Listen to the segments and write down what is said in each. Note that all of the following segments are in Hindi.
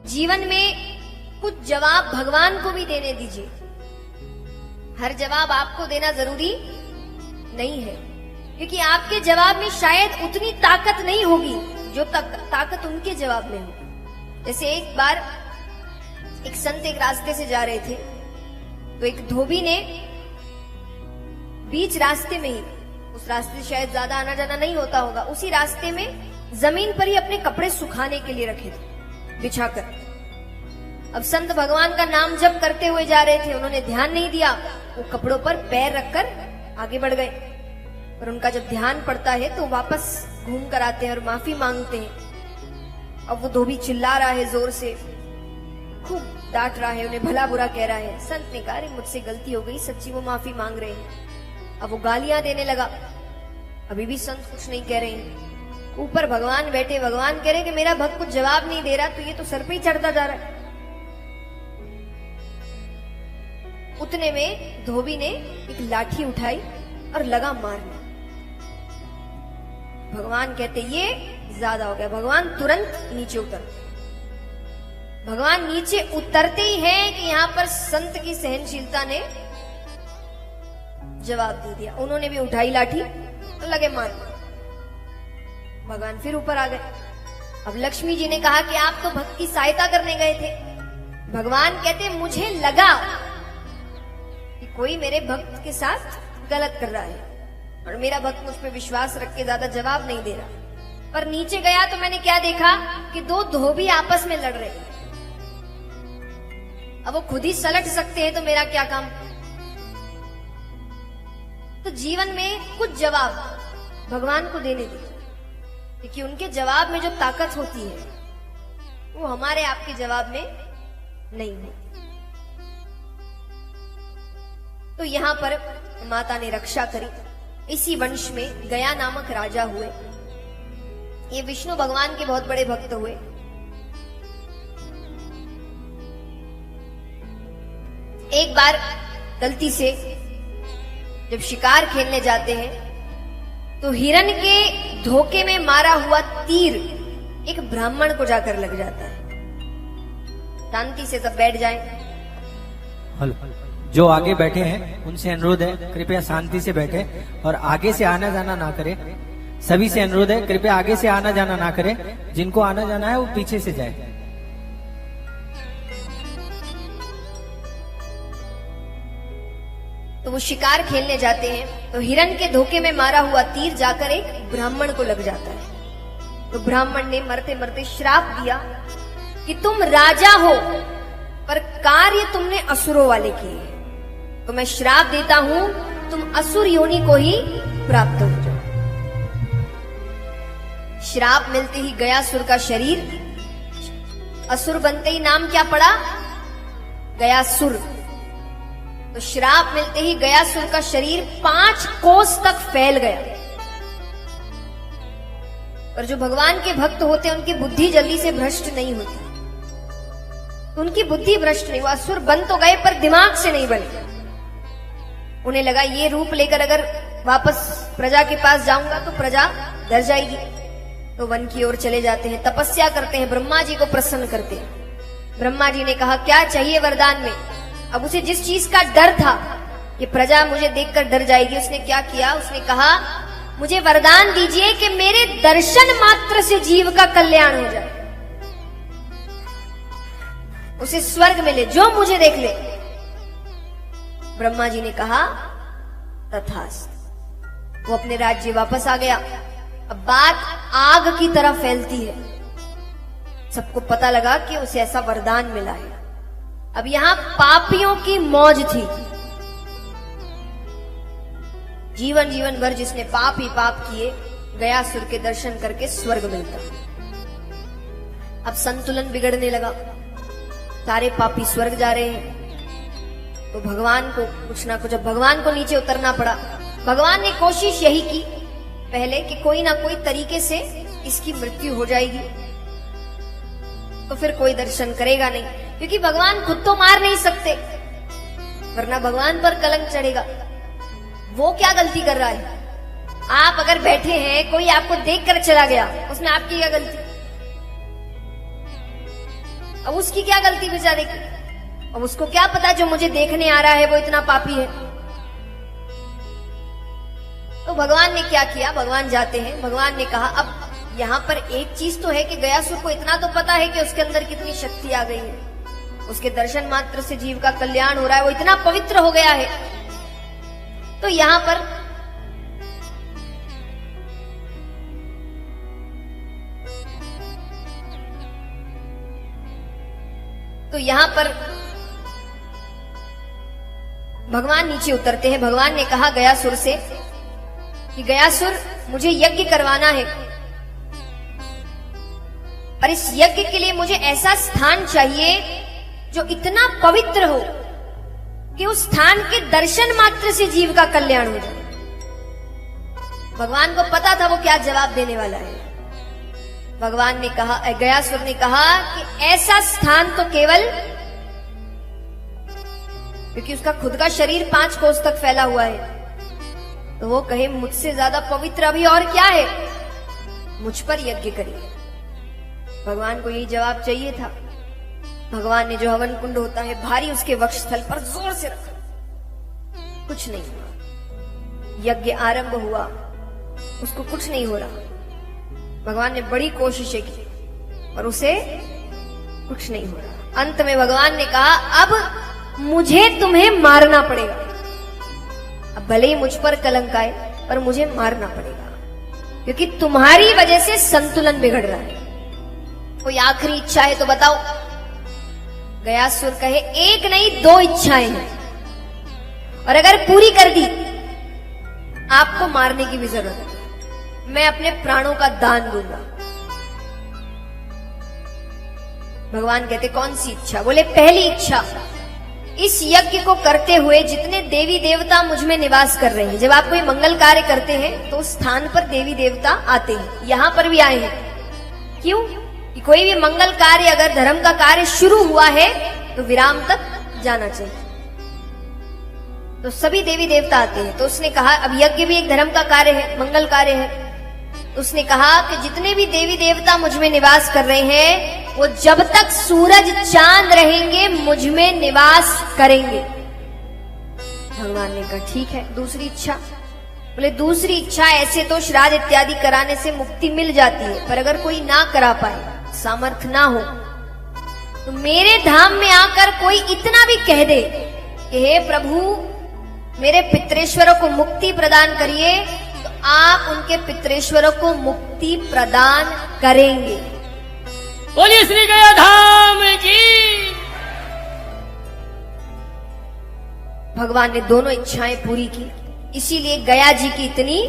जीवन में कुछ जवाब भगवान को भी देने दीजिए। हर जवाब आपको देना जरूरी नहीं है, क्योंकि आपके जवाब में शायद उतनी ताकत नहीं होगी जो ताकत उनके जवाब में हो। जैसे एक बार एक संत एक रास्ते से जा रहे थे, तो एक धोबी ने बीच रास्ते में ही, उस रास्ते से शायद ज्यादा आना जाना नहीं होता होगा, उसी रास्ते में जमीन पर ही अपने कपड़े सुखाने के लिए रखे थे बिछाकर। अब संत भगवान का नाम जप करते हुए जा रहे थे, उन्होंने ध्यान नहीं दिया, वो कपड़ों पर पैर रखकर आगे बढ़ गए। और उनका जब ध्यान पड़ता है तो वापस घूम कर आते हैं और माफी मांगते हैं। अब वो धोबी चिल्ला रहा है जोर से, खूब डांट रहा है, उन्हें भला बुरा कह रहा है। संत ने कहा मुझसे गलती हो गई, सच्ची वो माफी मांग रहे हैं। अब वो गालियां देने लगा, अभी भी संत कुछ नहीं कह रहे हैं। ऊपर भगवान बैठे, भगवान कह रहे कि मेरा भक्त कुछ जवाब नहीं दे रहा, तो ये तो सर पे ही चढ़ता जा रहा है। उतने में धोबी ने एक लाठी उठाई और लगा मारने। भगवान कहते ये ज्यादा हो गया। भगवान तुरंत नीचे उतर। भगवान नीचे उतरते ही है कि यहां पर संत की सहनशीलता ने जवाब दे दिया। उन्होंने भी उठाई लाठी और लगे मारने। भगवान फिर ऊपर आ गए। अब लक्ष्मी जी ने कहा कि आप तो भक्त की सहायता करने गए थे। भगवान कहते मुझे लगा कि कोई मेरे भक्त के साथ गलत कर रहा है और मेरा भक्त मुझ पे विश्वास रख के ज्यादा जवाब नहीं दे रहा। पर नीचे गया तो मैंने क्या देखा कि दो धोबी आपस में लड़ रहे हैं। अब वो खुद ही सलट सकते हैं तो मेरा क्या काम। तो जीवन में कुछ जवाब भगवान को देने दीजिए, क्योंकि उनके जवाब में जो ताकत होती है वो हमारे आपके जवाब में नहीं होती। तो यहां पर माता ने रक्षा करी। इसी वंश में गया नामक राजा हुए। ये विष्णु भगवान के बहुत बड़े भक्त हुए। एक बार गलती से जब शिकार खेलने जाते हैं तो हिरण के धोखे में मारा हुआ तीर एक ब्राह्मण को जाकर लग जाता है। शांति से सब बैठ जाएं। जो आगे बैठे हैं उनसे अनुरोध है कृपया शांति से बैठे और आगे से आना जाना ना करें। सभी से अनुरोध है कृपया आगे से आना जाना ना करें। जिनको आना जाना है वो पीछे से जाए। तो वो शिकार खेलने जाते हैं तो हिरण के धोखे में मारा हुआ तीर जाकर एक ब्राह्मण को लग जाता है। तो ब्राह्मण ने मरते मरते श्राप दिया कि तुम राजा हो पर कार्य तुमने असुरों वाले किए, तो मैं श्राप देता हूं तुम असुर योनि को ही प्राप्त हो जाओ। श्राप मिलते ही गयासुर का शरीर, असुर बनते ही नाम क्या पड़ा, गयासुर। तो श्राप मिलते ही गयासुर का शरीर 5 कोस तक फैल गया। पर जो भगवान के भक्त होते हैं उनकी बुद्धि जल्दी से भ्रष्ट नहीं होती। उनकी बुद्धि भ्रष्ट नहीं, वो असुर बन तो गए पर दिमाग से नहीं बने। उन्हें लगा ये रूप लेकर अगर वापस प्रजा के पास जाऊंगा तो प्रजा डर जाएगी। तो वन की ओर चले जाते हैं, तपस्या करते हैं, ब्रह्मा जी को प्रसन्न करते हैं। ब्रह्मा जी ने कहा क्या चाहिए वरदान में। अब उसे जिस चीज का डर था कि प्रजा मुझे देखकर डर जाएगी, उसने क्या किया, उसने कहा मुझे वरदान दीजिए कि मेरे दर्शन मात्र से जीव का कल्याण हो जाए, उसे स्वर्ग मिले, जो मुझे देख ले। ब्रह्मा जी ने कहा तथास्तु। वो अपने राज्य वापस आ गया। अब बात आग की तरह फैलती है। सबको पता लगा कि उसे ऐसा वरदान मिला है। अब यहां पापियों की मौज थी। जीवन भर जिसने पाप ही पाप किए, गयासुर के दर्शन करके स्वर्ग मिलता। अब संतुलन बिगड़ने लगा। सारे पापी स्वर्ग जा रहे हैं तो भगवान को कुछ ना कुछ, अब भगवान को नीचे उतरना पड़ा। भगवान ने कोशिश यही की पहले कि कोई ना कोई तरीके से इसकी मृत्यु हो जाएगी तो फिर कोई दर्शन करेगा नहीं, क्योंकि भगवान खुद तो मार नहीं सकते वरना भगवान पर कलंक चढ़ेगा। वो क्या गलती कर रहा है। आप अगर बैठे हैं, कोई आपको देखकर चला गया, उसमें आपकी क्या गलती। अब उसकी क्या गलती बेचारे की? अब उसको क्या पता जो मुझे देखने आ रहा है वो इतना पापी है। तो भगवान ने क्या किया, भगवान जाते हैं, भगवान ने कहा अब यहाँ पर एक चीज तो है कि गयासुर को इतना तो पता है कि उसके अंदर कितनी शक्ति आ गई है, उसके दर्शन मात्र से जीव का कल्याण हो रहा है, वो इतना पवित्र हो गया है। तो यहाँ पर भगवान नीचे उतरते हैं। भगवान ने कहा गयासुर से कि गयासुर मुझे यज्ञ करवाना है, और इस यज्ञ के लिए मुझे ऐसा स्थान चाहिए जो इतना पवित्र हो कि उस स्थान के दर्शन मात्र से जीव का कल्याण हो जाए। भगवान को पता था वो क्या जवाब देने वाला है। भगवान ने कहा, गयासुर ने कहा कि ऐसा स्थान तो केवल, क्योंकि उसका खुद का शरीर 5 कोस तक फैला हुआ है, तो वो कहे मुझसे ज्यादा पवित्र अभी और क्या है, मुझ पर यज्ञ करिए। भगवान को यही जवाब चाहिए था। भगवान ने जो हवन कुंड होता है भारी उसके वक्षस्थल पर जोर से रखा, कुछ नहीं हुआ। यज्ञ आरंभ हुआ, उसको कुछ नहीं हो रहा। भगवान ने बड़ी कोशिशें की और उसे कुछ नहीं हो रहा। अंत में भगवान ने कहा अब मुझे तुम्हें मारना पड़ेगा। अब भले ही मुझ पर कलंक आए पर मुझे मारना पड़ेगा, क्योंकि तुम्हारी वजह से संतुलन बिगड़ रहा है। कोई आखिरी इच्छा है तो बताओ। गयासुर कहे 1 नहीं 2 इच्छाएं हैं, और अगर पूरी कर दी आपको मारने की भी जरूरत है, मैं अपने प्राणों का दान दूंगा। भगवान कहते कौन सी इच्छा? बोले पहली इच्छा, इस यज्ञ को करते हुए जितने देवी देवता मुझ में निवास कर रहे हैं, जब आप कोई मंगल कार्य करते हैं तो उस स्थान पर देवी देवता आते हैं, यहां पर भी आए हैं। क्यों? कि कोई भी मंगल कार्य, अगर धर्म का कार्य शुरू हुआ है तो विराम तक जाना चाहिए, तो सभी देवी देवता आते हैं। तो उसने कहा अब यज्ञ भी एक धर्म का कार्य है, मंगल कार्य है। उसने कहा कि जितने भी देवी देवता मुझ में निवास कर रहे हैं वो जब तक सूरज चांद रहेंगे मुझ में निवास करेंगे। भगवान ने कहा ठीक है। दूसरी इच्छा? बोले दूसरी इच्छा, ऐसे तो श्राद्ध इत्यादि कराने से मुक्ति मिल जाती है, पर अगर कोई ना करा पाए, सामर्थ्य ना हो, तो मेरे धाम में आकर कोई इतना भी कह दे कि हे प्रभु मेरे पितरेश्वरों को मुक्ति प्रदान करिए, तो आप उनके पितरेश्वरों को मुक्ति प्रदान करेंगे। बोलिए श्री गया धाम की। भगवान ने दोनों इच्छाएं पूरी की, इसीलिए गया जी की इतनी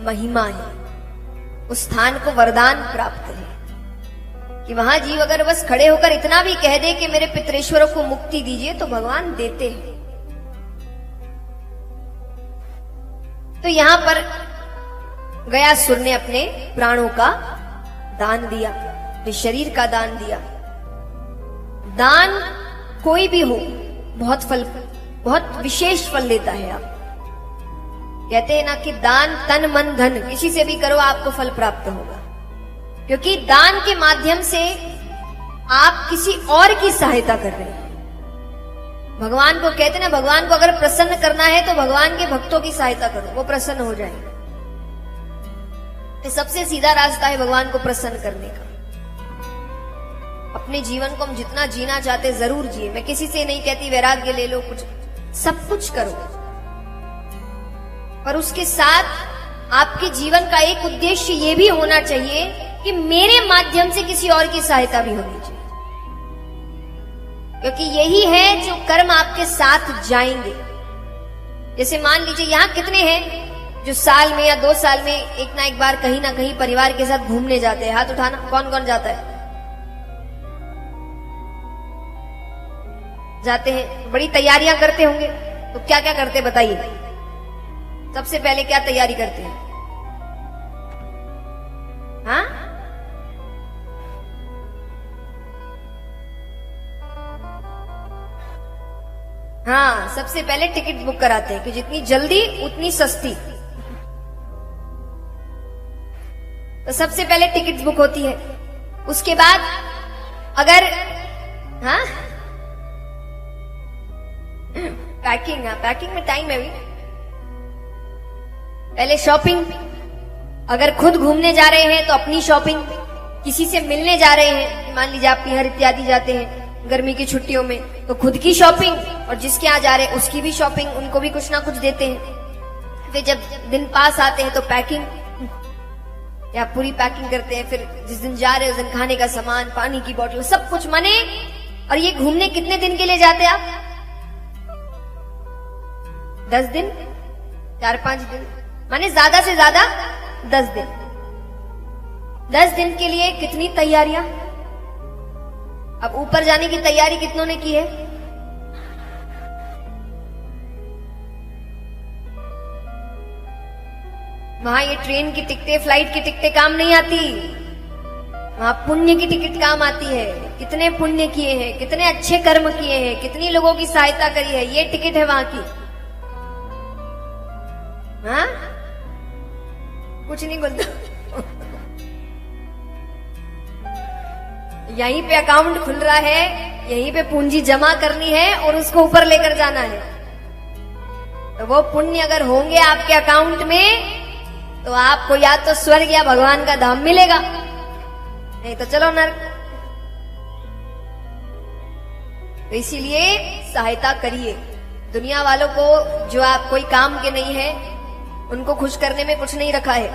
महिमा है। उस स्थान को वरदान प्राप्त है कि वहां जीव अगर बस खड़े होकर इतना भी कह दे कि मेरे पितरेश्वरों को मुक्ति दीजिए, तो भगवान देते हैं। तो यहां पर गयासुर ने अपने प्राणों का दान दिया, अपने शरीर का दान दिया। दान कोई भी हो बहुत विशेष फल देता है। आप कहते हैं ना कि दान तन मन धन, किसी से भी करो आपको फल प्राप्त होगा, क्योंकि दान के माध्यम से आप किसी और की सहायता कर रहे हैं। भगवान को कहते ना, भगवान को अगर प्रसन्न करना है तो भगवान के भक्तों की सहायता करो, वो प्रसन्न हो जाएंगे। ये सबसे सीधा रास्ता है भगवान को प्रसन्न करने का। अपने जीवन को हम जितना जीना चाहते जरूर जिए। मैं किसी से नहीं कहती वैराग्य ले लो, कुछ सब कुछ करो, पर उसके साथ आपके जीवन का एक उद्देश्य ये भी होना चाहिए कि मेरे माध्यम से किसी और की सहायता भी होनी चाहिए, क्योंकि यही है जो कर्म आपके साथ जाएंगे। जैसे मान लीजिए यहां कितने हैं जो साल में या 2 साल में एक ना एक बार कहीं ना कहीं परिवार के साथ घूमने जाते हैं? हाथ उठाना, कौन कौन जाता है? जाते हैं, बड़ी तैयारियां करते होंगे। तो क्या क्या करते बताइए? सबसे पहले क्या तैयारी करते हैं? हाँ, हाँ, सबसे पहले टिकट बुक कराते हैं कि जितनी जल्दी उतनी सस्ती। तो सबसे पहले टिकट बुक होती है। उसके बाद अगर हाँ, पैकिंग, हाँ पैकिंग में टाइम है अभी। पहले शॉपिंग, अगर खुद घूमने जा रहे हैं तो अपनी शॉपिंग, किसी से मिलने जा रहे हैं, मान लीजिए आप बिहार इत्यादि जाते हैं गर्मी की छुट्टियों में, तो खुद की शॉपिंग, और जिसके यहाँ जा रहे हैं उसकी भी शॉपिंग, उनको भी कुछ ना कुछ देते हैं। फिर जब दिन पास आते हैं तो पैकिंग, या पूरी पैकिंग करते हैं। फिर जिस दिन जा रहे हैं उस दिन खाने का सामान, पानी की बोतल, सब कुछ माने। और ये घूमने कितने दिन के लिए जाते हैं आप? 10 दिन, 4-5 दिन, माने ज्यादा से ज्यादा 10 दिन। 10 दिन के लिए कितनी तैयारियां? अब ऊपर जाने की तैयारी कितनों ने की है? वहां ये ट्रेन की टिकटें, फ्लाइट की टिकटें काम नहीं आती, वहां पुण्य की टिकट काम आती है। कितने पुण्य किए हैं, कितने अच्छे कर्म किए हैं, कितनी लोगों की सहायता करी है, ये टिकट है वहां की। हाँ, कुछ नहीं बोलता। यहीं पे अकाउंट खुल रहा है, यहीं पे पूंजी जमा करनी है और उसको ऊपर लेकर जाना है। तो वो पुण्य अगर होंगे आपके अकाउंट में तो आपको या तो स्वर्ग या भगवान का धाम मिलेगा, नहीं तो चलो नर्क। तो इसीलिए सहायता करिए। दुनिया वालों को, जो आप कोई काम के नहीं है, उनको खुश करने में कुछ नहीं रखा है।